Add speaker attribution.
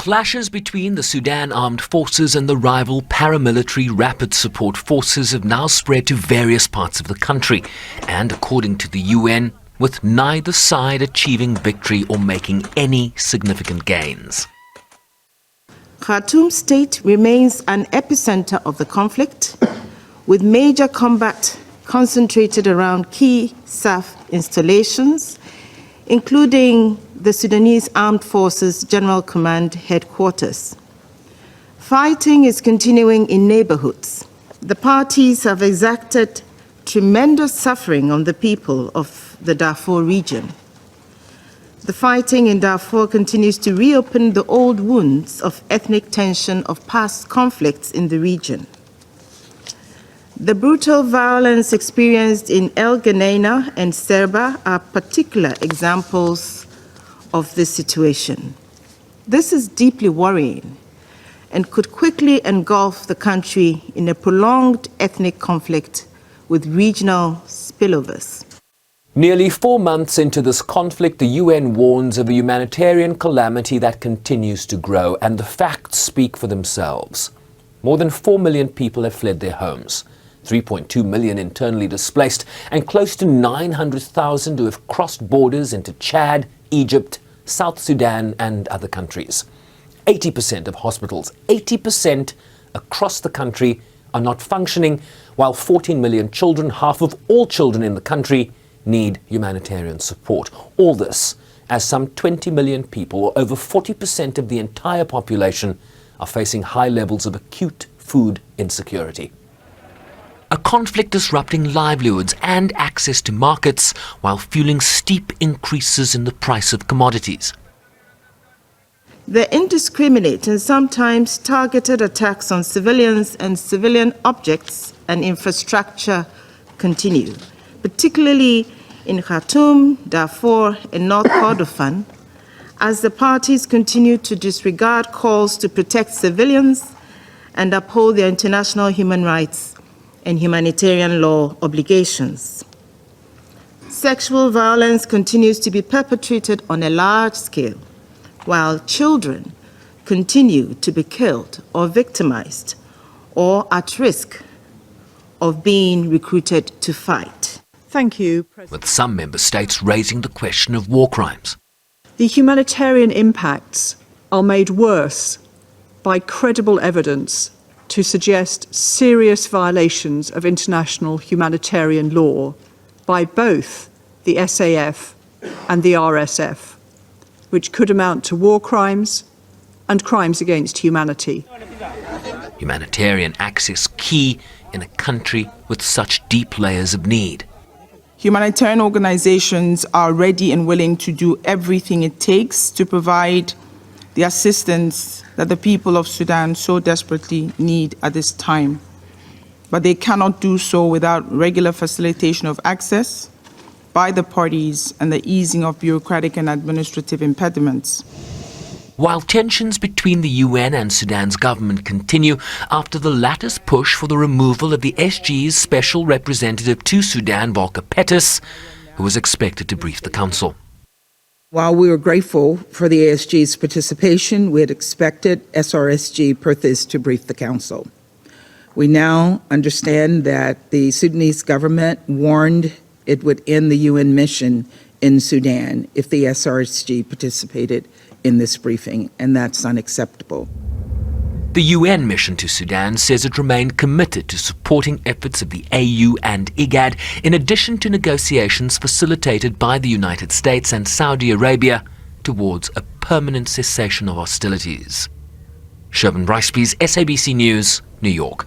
Speaker 1: Clashes between the Sudan Armed Forces and the rival paramilitary Rapid Support Forces have now spread to various parts of the country, and according to the UN, with neither side achieving victory or making any significant gains.
Speaker 2: Khartoum state remains an epicenter of the conflict, with major combat concentrated around key SAF installations, including the Sudanese Armed Forces General Command Headquarters. Fighting is continuing in neighborhoods. The parties have exacted tremendous suffering on the people of the Darfur region. The fighting in Darfur continues to reopen the old wounds of ethnic tension of past conflicts in the region. The brutal violence experienced in El Geneina and Serba are particular examples of this situation. This is deeply worrying and could quickly engulf the country in a prolonged ethnic conflict with regional spillovers.
Speaker 1: Nearly 4 months into this conflict, the UN warns of a humanitarian calamity that continues to grow, and the facts speak for themselves. More than 4 million people have fled their homes, 3.2 million internally displaced, and close to 900,000 who have crossed borders into Chad, Egypt, South Sudan and other countries. 80% of hospitals, 80% across the country, are not functioning, while 14 million children, half of all children in the country, need humanitarian support. All this as some 20 million people, or over 40% of the entire population, are facing high levels of acute food insecurity. A conflict disrupting livelihoods and access to markets while fueling steep increases in the price of commodities.
Speaker 2: The indiscriminate and sometimes targeted attacks on civilians and civilian objects and infrastructure continue, particularly in Khartoum, Darfur, and North Kordofan, as the parties continue to disregard calls to protect civilians and uphold their international human rights and humanitarian law obligations. Sexual violence continues to be perpetrated on a large scale, while children continue to be killed or victimized or at risk of being recruited to fight.
Speaker 3: Thank you,
Speaker 1: With some member states raising the question of war crimes.
Speaker 3: The humanitarian impacts are made worse by credible evidence to suggest serious violations of international humanitarian law by both the SAF and the RSF, which could amount to war crimes and crimes against humanity.
Speaker 1: Humanitarian access key in a country with such deep layers of need.
Speaker 4: Humanitarian organizations are ready and willing to do everything it takes to provide the assistance that the people of Sudan so desperately need at this time. But they cannot do so without regular facilitation of access by the parties and the easing of bureaucratic and administrative impediments.
Speaker 1: While tensions between the UN and Sudan's government continue after the latter's push for the removal of the SG's special representative to Sudan, Volker Pettis, who was expected to brief the council.
Speaker 5: While we were grateful for the ASG's participation, we had expected SRSG Perthes to brief the council. We now understand that the Sudanese government warned it would end the UN mission in Sudan if the SRSG participated in this briefing, and that's unacceptable.
Speaker 1: The UN mission to Sudan says it remained committed to supporting efforts of the AU and IGAD, in addition to negotiations facilitated by the United States and Saudi Arabia towards a permanent cessation of hostilities. Sherman Ricepies, SABC News, New York.